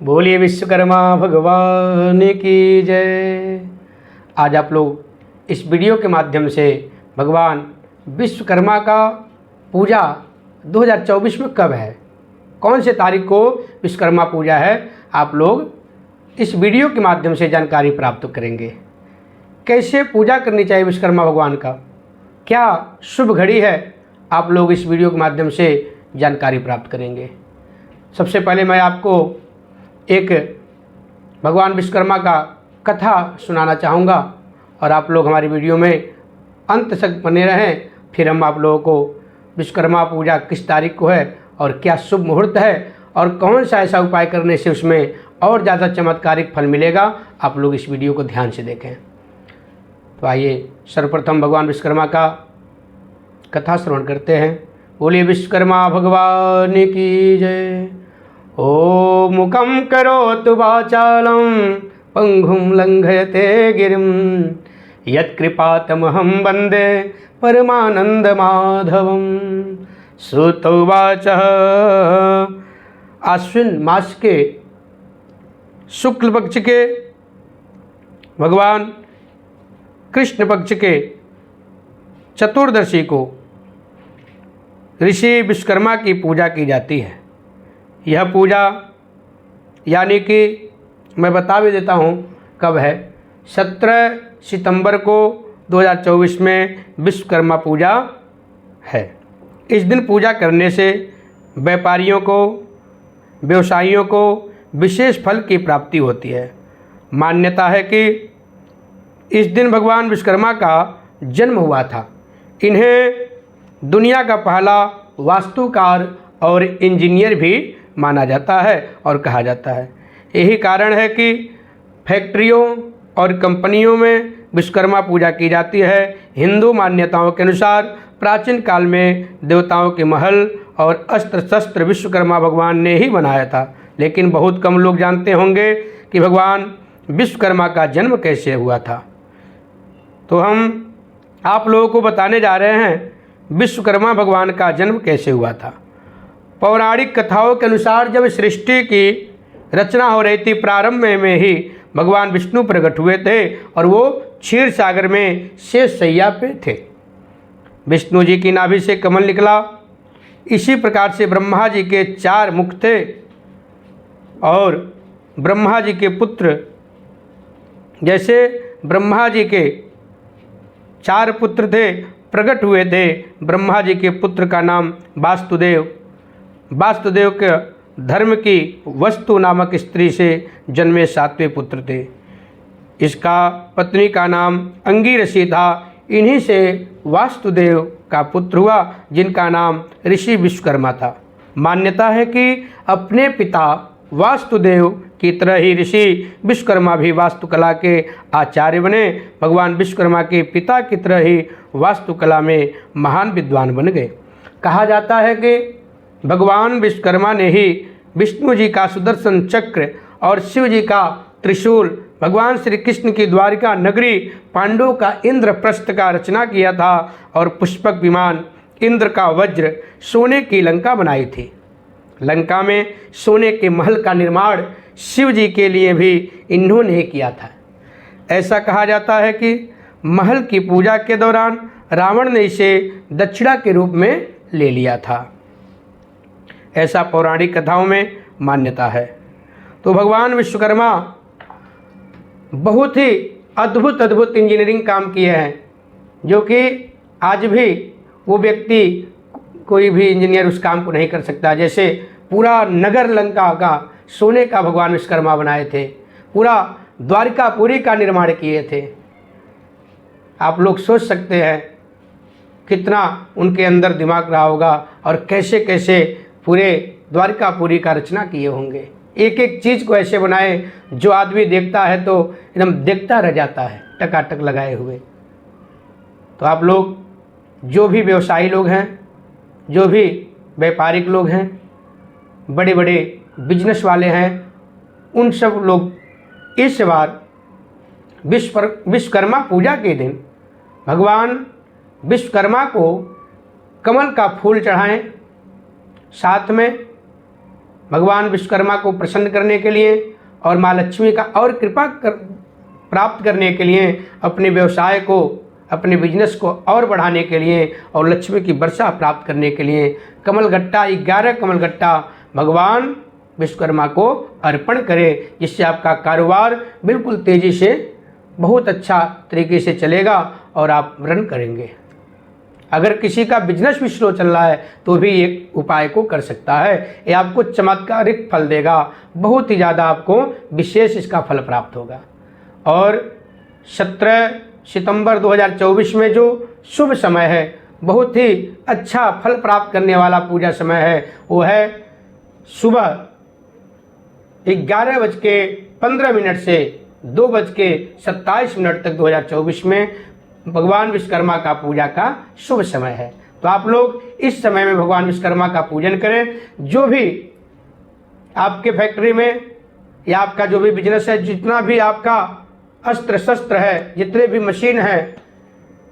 बोलिए विश्वकर्मा भगवान की जय। आज आप लोग इस वीडियो के माध्यम से भगवान विश्वकर्मा का पूजा 2024 में कब है, कौन से तारीख को विश्वकर्मा पूजा है, आप लोग इस वीडियो के माध्यम से जानकारी प्राप्त करेंगे। कैसे पूजा करनी चाहिए विश्वकर्मा भगवान का, क्या शुभ घड़ी है, आप लोग इस वीडियो के माध्यम से जानकारी प्राप्त करेंगे। सबसे पहले मैं आपको एक भगवान विश्वकर्मा का कथा सुनाना चाहूँगा और आप लोग हमारी वीडियो में अंत तक बने रहें। फिर हम आप लोगों को विश्वकर्मा पूजा किस तारीख को है और क्या शुभ मुहूर्त है और कौन सा ऐसा उपाय करने से उसमें और ज़्यादा चमत्कारिक फल मिलेगा, आप लोग इस वीडियो को ध्यान से देखें। तो आइए सर्वप्रथम भगवान विश्वकर्मा का कथा श्रवण करते हैं। बोलिए विश्वकर्मा भगवान की जय। ओ मुखं करोतु वाचालं पंगुं लंघयते गिरिं यत्कृपातमहं वन्दे परमानंदमाधवं। श्रुत उवाच आश्विन मास के शुक्ल पक्ष के भगवान कृष्ण पक्ष के चतुर्दशी को ऋषि विश्वकर्मा की पूजा की जाती है। यह पूजा यानी कि मैं बता भी देता हूँ कब है। 17 सितंबर को 2024 में विश्वकर्मा पूजा है। इस दिन पूजा करने से व्यापारियों को, व्यवसायियों को विशेष फल की प्राप्ति होती है। मान्यता है कि इस दिन भगवान विश्वकर्मा का जन्म हुआ था। इन्हें दुनिया का पहला वास्तुकार और इंजीनियर भी माना जाता है और कहा जाता है। यही कारण है कि फैक्ट्रियों और कंपनियों में विश्वकर्मा पूजा की जाती है। हिंदू मान्यताओं के अनुसार प्राचीन काल में देवताओं के महल और अस्त्र शस्त्र विश्वकर्मा भगवान ने ही बनाया था, लेकिन बहुत कम लोग जानते होंगे कि भगवान विश्वकर्मा का जन्म कैसे हुआ था। तो हम आप लोगों को बताने जा रहे हैं विश्वकर्मा भगवान का जन्म कैसे हुआ था। पौराणिक कथाओं के अनुसार जब सृष्टि की रचना हो रही थी, प्रारंभ में ही भगवान विष्णु प्रकट हुए थे और वो क्षीर सागर में शेष शैया पे थे। विष्णु जी की नाभि से कमल निकला। इसी प्रकार से ब्रह्मा जी के 4 मुख थे और ब्रह्मा जी के पुत्र, जैसे ब्रह्मा जी के 4 पुत्र थे, प्रकट हुए थे। ब्रह्मा जी के पुत्र का नाम वासुदेव, वासुदेव के धर्म की वस्तु नामक स्त्री से जन्मे 7वें पुत्र थे। इसका पत्नी का नाम अंगिरसी था। इन्हीं से वासुदेव का पुत्र हुआ जिनका नाम ऋषि विश्वकर्मा था। मान्यता है कि अपने पिता वासुदेव की तरह ही ऋषि विश्वकर्मा भी वास्तुकला के आचार्य बने। भगवान विश्वकर्मा के पिता की तरह ही वास्तुकला में महान विद्वान बन गए। कहा जाता है कि भगवान विश्वकर्मा ने ही विष्णु जी का सुदर्शन चक्र और शिव जी का त्रिशूल, भगवान श्री कृष्ण की द्वारिका नगरी, पांडवों का इंद्रप्रस्थ का रचना किया था और पुष्पक विमान, इंद्र का वज्र, सोने की लंका बनाई थी। लंका में सोने के महल का निर्माण शिव जी के लिए भी इन्होंने किया था। ऐसा कहा जाता है कि महल की पूजा के दौरान रावण ने इसे दक्षिणा के रूप में ले लिया था। ऐसा पौराणिक कथाओं में मान्यता है। तो भगवान विश्वकर्मा बहुत ही अद्भुत अद्भुत इंजीनियरिंग काम किए हैं, जो कि आज भी वो व्यक्ति, कोई भी इंजीनियर उस काम को नहीं कर सकता। जैसे पूरा नगर लंका का सोने का भगवान विश्वकर्मा बनाए थे, पूरा द्वारिकापुरी का निर्माण किए थे। आप लोग सोच सकते हैं कितना उनके अंदर दिमाग रहा होगा और कैसे कैसे पूरे द्वारिकापुरी का रचना किए होंगे। एक एक चीज़ को ऐसे बनाए जो आदमी देखता है तो एकदम देखता रह जाता है, टकाटक लगाए हुए। तो आप लोग जो भी व्यवसायी लोग हैं, जो भी व्यापारिक लोग हैं, बड़े बड़े बिजनेस वाले हैं, उन सब लोग इस बार विश्वकर्मा पूजा के दिन भगवान विश्वकर्मा को कमल का फूल चढ़ाएं, साथ में भगवान विश्वकर्मा को प्रसन्न करने के लिए और माँ लक्ष्मी का और कृपा प्राप्त करने के लिए, अपने व्यवसाय को, अपने बिजनेस को और बढ़ाने के लिए और लक्ष्मी की वर्षा प्राप्त करने के लिए कमलगट्टा 11 कमलगट्टा भगवान विश्वकर्मा को अर्पण करें, जिससे आपका कारोबार बिल्कुल तेज़ी से बहुत अच्छा तरीके से चलेगा और आप रन करेंगे। अगर किसी का बिजनेस भी स्लो चल रहा है तो भी एक उपाय को कर सकता है, ये आपको चमत्कारिक फल देगा, बहुत ही ज़्यादा आपको विशेष इसका फल प्राप्त होगा। और 17 सितंबर 2024 में जो शुभ समय है, बहुत ही अच्छा फल प्राप्त करने वाला पूजा समय है, वो है सुबह 11:15 से 2:27 तक 2024 में भगवान विश्वकर्मा का पूजा का शुभ समय है। तो आप लोग इस समय में भगवान विश्वकर्मा का पूजन करें। जो भी आपके फैक्ट्री में या आपका जो भी बिजनेस है, जितना भी आपका अस्त्र शस्त्र है, जितने भी मशीन हैं,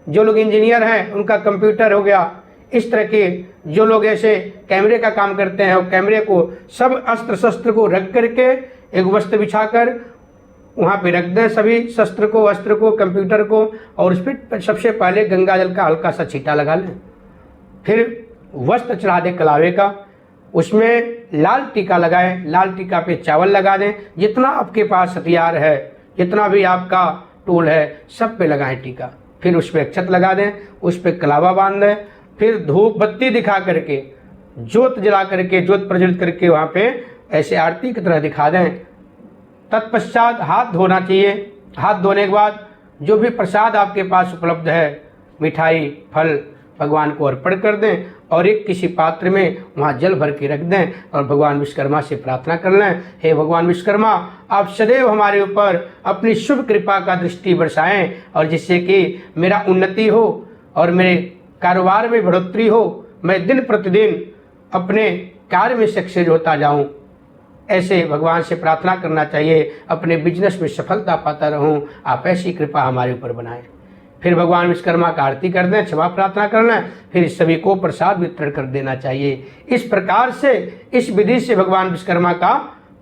जो लोग इंजीनियर हैं उनका कंप्यूटर हो गया, इस तरह के जो लोग ऐसे कैमरे का काम करते हैं, वो कैमरे को, सब अस्त्र शस्त्र को रख करके एक वस्त्र बिछाकर वहाँ पे रख दें, सभी शस्त्र को, अस्त्र को, कंप्यूटर को, और उस पर सबसे पहले गंगा जल का हल्का सा छींटा लगा लें। फिर वस्त्र चढ़ा दें कलावे का, उसमें लाल टीका लगाएं, लाल टीका पे चावल लगा दें, जितना आपके पास हथियार है, जितना भी आपका टूल है, सब पे लगाएं टीका। फिर उस पर अक्षत लगा दें, उस पर कलावा बांध दें, फिर धूप बत्ती दिखा करके, ज्योत जला करके, ज्योत प्रज्वलित करके वहाँ पे ऐसे आरती की तरह दिखा दें। तत्पश्चात हाथ धोना चाहिए। हाथ धोने के बाद जो भी प्रसाद आपके पास उपलब्ध है, मिठाई, फल, भगवान को अर्पण कर दें और एक किसी पात्र में वहाँ जल भर के रख दें और भगवान विश्वकर्मा से प्रार्थना कर लें, हे भगवान विश्वकर्मा, आप सदैव हमारे ऊपर अपनी शुभ कृपा का दृष्टि बरसाएं और जिससे कि मेरा उन्नति हो और मेरे कारोबार में बढ़ोतरी हो, मैं दिन प्रतिदिन अपने कार्य में सक्सेस होता जाऊं। ऐसे भगवान से प्रार्थना करना चाहिए, अपने बिजनेस में सफलता पाता रहूं, आप ऐसी कृपा हमारे ऊपर बनाएं। फिर भगवान विश्वकर्मा का आरती कर दें, क्षमा प्रार्थना कर लें, फिर सभी को प्रसाद वितरण कर देना चाहिए। इस प्रकार से, इस विधि से भगवान विश्वकर्मा का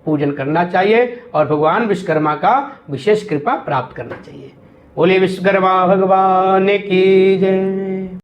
पूजन करना चाहिए और भगवान विश्वकर्मा का विशेष कृपा प्राप्त करना चाहिए। बोले विश्वकर्मा भगवान की जय।